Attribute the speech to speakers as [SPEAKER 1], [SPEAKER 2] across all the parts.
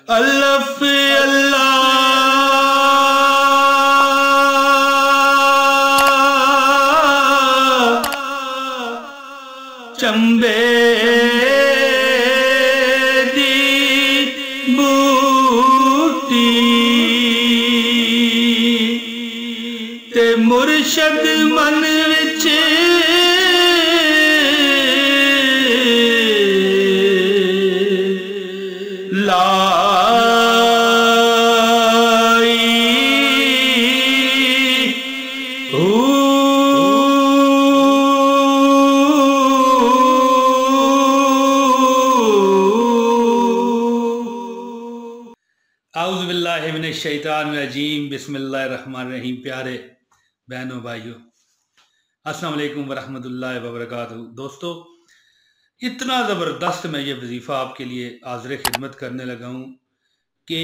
[SPEAKER 1] الف اللہ چمبے دی بوٹی تے مرشد من وچ اعوذ باللہ من الشیطان الرجیم بسم اللہ الرحمن الرحیم۔ پیارے بہنوں بھائیوں، السلام علیکم ورحمۃ اللہ وبرکاتہ۔ دوستو، اتنا زبردست میں یہ وظیفہ آپ کے لیے حاضر خدمت کرنے لگا ہوں کہ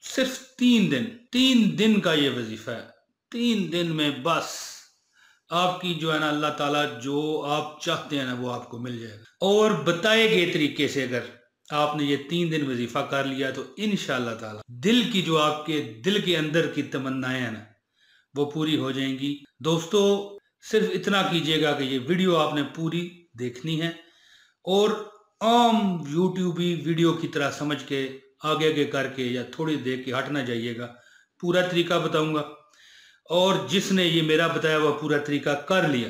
[SPEAKER 1] صرف 3 دن کا یہ وظیفہ ہے۔ 3 دن میں بس آپ کی جو ہے نا اللہ تعالیٰ جو آپ چاہتے ہیں نا وہ آپ کو مل جائے گا، اور بتائے گئے طریقے سے اگر آپ نے یہ 3 دن وظیفہ کر لیا تو انشاءاللہ تعالیٰ دل کی جو آپ کے دل کے اندر کی تمنائیں ہیں نا وہ پوری ہو جائیں گی۔ دوستو، صرف اتنا کیجئے گا کہ یہ ویڈیو آپ نے پوری دیکھنی ہے اور عام یوٹیوبی ویڈیو کی طرح سمجھ کے آگے کر کے یا تھوڑی دیکھ کے ہٹ نہ جائیے گا۔ پورا طریقہ بتاؤں گا، اور جس نے یہ میرا بتایا وہ پورا طریقہ کر لیا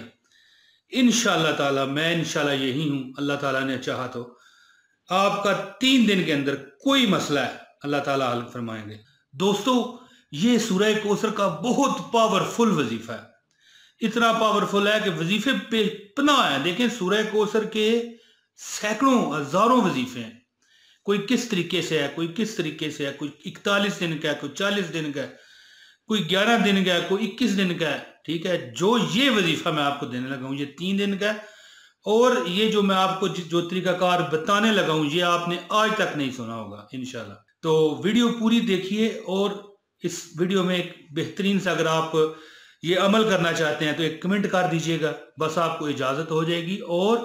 [SPEAKER 1] انشاءاللہ تعالیٰ، میں انشاءاللہ یہی ہوں، اللہ تعالیٰ نے چاہا تو آپ کا 3 دن کے اندر کوئی مسئلہ ہے اللہ تعالیٰ حل فرمائیں گے۔ دوستو، یہ سورہ کوثر کا بہت پاورفل وظیفہ ہے، اتنا پاورفل ہے کہ وظیفے پہ پناہ ہے۔ دیکھیں، سورہ کوثر کے سینکڑوں ہزاروں وظیفے ہیں، کوئی کس طریقے سے ہے، کوئی کس طریقے سے ہے، کوئی 41 دن کا ہے، کوئی 40 دن کا ہے، کوئی 11 دن کا ہے، کوئی 21 دن کا ہے۔ ٹھیک ہے، جو یہ وظیفہ میں آپ کو دینے لگا ہوں یہ 3 دن کا ہے، اور یہ جو میں آپ کو جو طریقہ کار بتانے لگا ہوں یہ آپ نے آج تک نہیں سنا ہوگا انشاءاللہ۔ تو ویڈیو پوری دیکھیے، اور اس ویڈیو میں ایک بہترین سے اگر آپ یہ عمل کرنا چاہتے ہیں تو ایک کمنٹ کر دیجئے گا، بس آپ کو اجازت ہو جائے گی، اور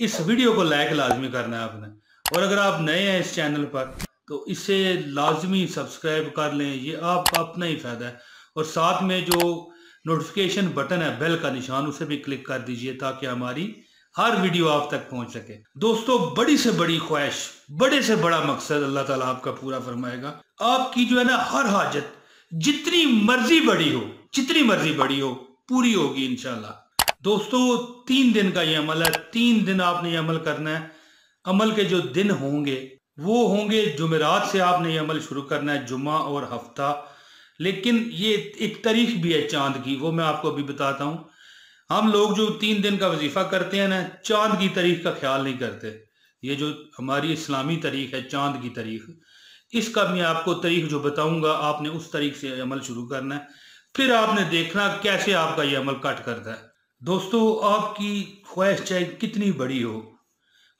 [SPEAKER 1] اس ویڈیو کو لائک لازمی کرنا ہے آپ نے، اور اگر آپ نئے ہیں اس چینل پر تو اسے لازمی سبسکرائب کر لیں، یہ آپ کا اپنا ہی فائدہ ہے، اور ساتھ میں جو نوٹیفیکیشن بٹن ہے بیل کا نشان اسے بھی کلک کر دیجئے تاکہ ہماری ہر ویڈیو آپ تک پہنچ سکے۔ دوستو، بڑی سے بڑی خواہش، بڑے سے بڑا مقصد اللہ تعالیٰ آپ کا پورا فرمائے گا۔ آپ کی جو ہے نا ہر حاجت جتنی مرضی بڑی ہو، جتنی مرضی بڑی ہو، پوری ہوگی انشاءاللہ۔ دوستو، 3 دن کا یہ عمل ہے، 3 دن آپ نے یہ عمل کرنا ہے۔ عمل کے جو دن ہوں گے وہ ہوں گے جمعرات سے آپ نے یہ عمل شروع کرنا ہے، جمعہ اور ہفتہ، لیکن یہ ایک تاریخ بھی ہے چاند کی، وہ میں آپ کو ابھی بتاتا ہوں۔ ہم لوگ جو 3 دن کا وظیفہ کرتے ہیں نا، چاند کی تاریخ کا خیال نہیں کرتے۔ یہ جو ہماری اسلامی تاریخ ہے، چاند کی تاریخ، اس کا میں آپ کو تاریخ جو بتاؤں گا آپ نے اس تاریخ سے عمل شروع کرنا ہے، پھر آپ نے دیکھنا کیسے آپ کا یہ عمل کٹ کرتا ہے۔ دوستو، آپ کی خواہش چاہے کتنی بڑی ہو،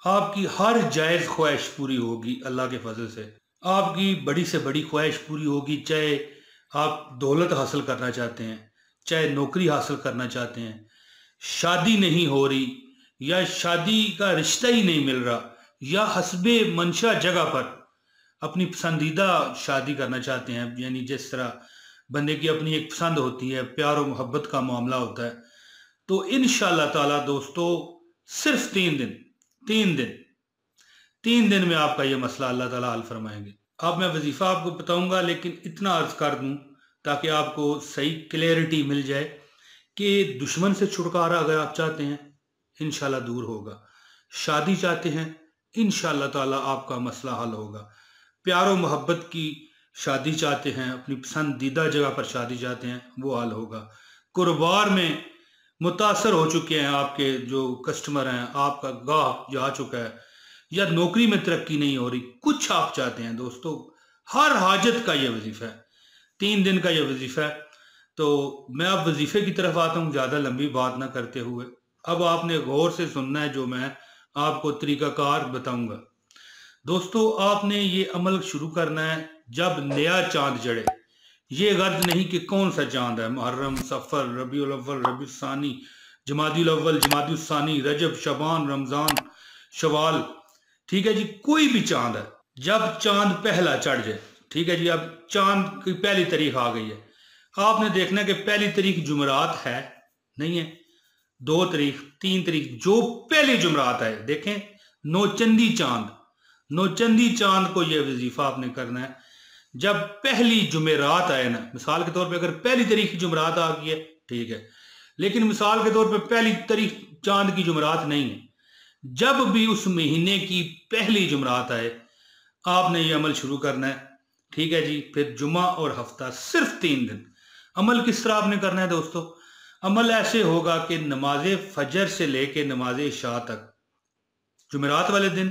[SPEAKER 1] آپ کی ہر جائز خواہش پوری ہوگی اللہ کے فضل سے۔ آپ کی بڑی سے بڑی خواہش پوری ہوگی، چاہے آپ دولت حاصل کرنا چاہتے ہیں، چاہے نوکری حاصل کرنا چاہتے ہیں، شادی نہیں ہو رہی، یا شادی کا رشتہ ہی نہیں مل رہا، یا حسب منشا جگہ پر اپنی پسندیدہ شادی کرنا چاہتے ہیں، یعنی جس طرح بندے کی اپنی ایک پسند ہوتی ہے، پیار و محبت کا معاملہ ہوتا ہے، تو انشاءاللہ تعالیٰ دوستو صرف 3 دن میں آپ کا یہ مسئلہ اللہ تعالیٰ حل فرمائیں گے۔ اب میں وظیفہ آپ کو بتاؤں گا، لیکن اتنا عرض کر دوں تاکہ آپ کو صحیح کلیئرٹی مل جائے کہ دشمن سے چھٹکارا اگر آپ چاہتے ہیں انشاءاللہ دور ہوگا، شادی چاہتے ہیں انشاءاللہ تعالیٰ آپ کا مسئلہ حل ہوگا، پیار و محبت کی شادی چاہتے ہیں، اپنی پسندیدہ جگہ پر شادی چاہتے ہیں، وہ حل ہوگا، کاروبار میں متاثر ہو چکے ہیں آپ کے جو کسٹمر ہیں، آپ کا گاہ جا چکا ہے، یا نوکری میں ترقی نہیں ہو رہی، کچھ آپ چاہتے ہیں دوستو، ہر حاجت کا یہ وظیفہ ہے، 3 دن کا یہ وظیفہ ہے۔ تو میں اب وظیفے کی طرف آتا ہوں، زیادہ لمبی بات نہ کرتے ہوئے۔ اب آپ نے غور سے سننا ہے جو میں آپ کو طریقہ کار بتاؤں گا۔ دوستو، آپ نے یہ عمل شروع کرنا ہے جب نیا چاند چڑھے۔ یہ غرض نہیں کہ کون سا چاند ہے، محرم، صفر، ربیع الاول، ربیع الثانی، جمادی الاول، جمادی الثانی، رجب، شعبان، رمضان، شوال، ٹھیک ہے جی، کوئی بھی چاند ہے، جب چاند پہلا چڑھ جائے، ٹھیک ہے جی، اب چاند کی پہلی تاریخ آ گئی ہے، آپ نے دیکھنا کہ پہلی تاریخ جمعرات ہے نہیں ہے، 2 تاریخ 3 تاریخ جو پہلی جمعرات ہے، دیکھیں نوچندی چاند، نوچندی چاند کو یہ وظیفہ آپ نے کرنا ہے۔ جب پہلی جمعرات آئے نا، مثال کے طور پہ اگر پہلی تاریخ کی جمعرات آ گئی ہے ٹھیک ہے، لیکن مثال کے طور پہ پہلی تاریخ چاند کی جمعرات نہیں ہے، جب بھی اس مہینے کی پہلی جمعرات آئے آپ نے یہ عمل شروع کرنا ہے، ٹھیک ہے جی۔ پھر جمعہ اور ہفتہ صرف 3 دن۔ عمل کس طرح آپ نے کرنا ہے دوستو؟ عمل ایسے ہوگا کہ نماز فجر سے لے کے نماز عشاء تک جمعرات والے دن،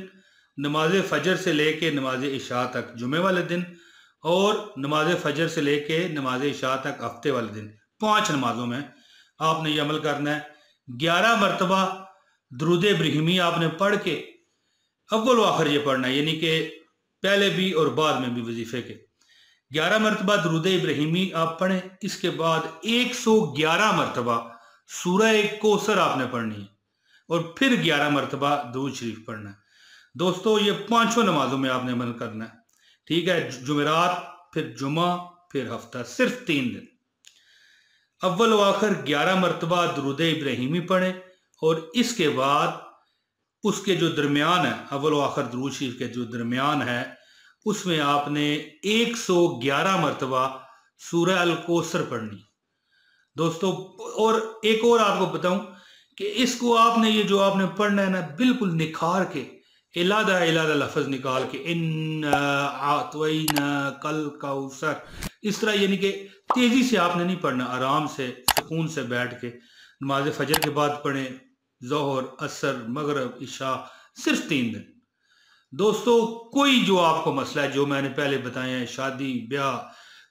[SPEAKER 1] نماز فجر سے لے کے نماز عشاء تک جمعے والے دن، اور نماز فجر سے لے کے نماز عشاء تک ہفتے والے دن، 5 نمازوں میں آپ نے یہ عمل کرنا ہے۔ 11 مرتبہ درود ابراہیمی آپ نے پڑھ کے اول و آخر یہ پڑھنا ہے، یعنی کہ پہلے بھی اور بعد میں بھی وظیفے کے 11 مرتبہ درود ابراہیمی آپ پڑھیں، اس کے بعد 111 مرتبہ سورہ کوثر آپ نے پڑھنی ہے، اور پھر 11 مرتبہ درود شریف پڑھنا ہے۔ دوستو یہ 5 نمازوں میں آپ نے عمل کرنا ہے، ٹھیک ہے، جمعرات پھر جمعہ پھر ہفتہ، صرف 3 دن۔ اول و آخر 11 مرتبہ درود ابراہیمی پڑھیں، اور اس کے بعد اس کے جو درمیان ہے، اول و آخر درود شریف کے جو درمیان ہے، اس میں آپ نے 111 مرتبہ سورہ الکوثر پڑھنی دوستو۔ اور ایک اور آپ کو بتاؤں کہ اس کو آپ نے یہ جو آپ نے پڑھنا ہے نا، بالکل نکھار کے، علادہ علادہ لفظ نکال کے، کل کوثر، اس طرح، یعنی کہ تیزی سے آپ نے نہیں پڑھنا، آرام سے سکون سے بیٹھ کے نماز فجر کے بعد پڑھیں، ظہر، عصر، مغرب، عشاء، صرف 3 دن۔ دوستو کوئی جو آپ کو مسئلہ ہے جو میں نے پہلے بتایا ہے، شادی بیاہ،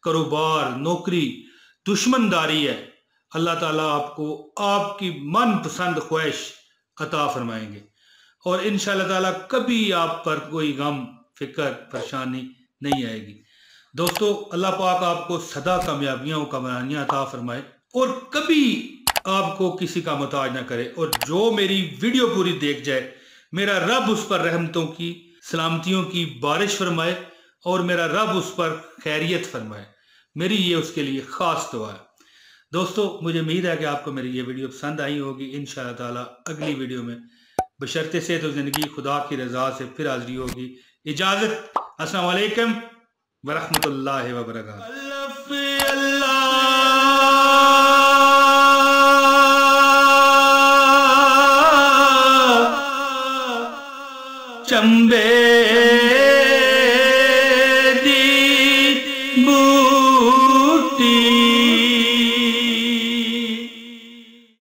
[SPEAKER 1] کاروبار، نوکری، دشمن داری ہے، اللہ تعالیٰ آپ کو آپ کی من پسند خواہش عطا فرمائیں گے، اور انشاءاللہ تعالیٰ کبھی آپ پر کوئی غم، فکر، پریشانی نہیں آئے گی۔ دوستو اللہ پاک آپ کو سدا کامیابیاں و کامرانیاں عطا فرمائے، اور کبھی آپ کو کسی کا محتاج نہ کرے، اور جو میری ویڈیو پوری دیکھ جائے میرا رب اس پر رحمتوں کی، سلامتیوں کی بارش فرمائے، اور میرا رب اس پر خیریت فرمائے، میری یہ اس کے لیے خاص دعا ہے۔ دوستو مجھے امید ہے کہ آپ کو میری یہ ویڈیو پسند آئی ہوگی، انشاءاللہ تعالیٰ اگلی ویڈیو میں بشرط صحت و زندگی خدا کی رضا سے پھر حاضری ہوگی۔ اجازت، السلام علیکم ورحمۃ اللہ وبرکاتہ۔ چمبے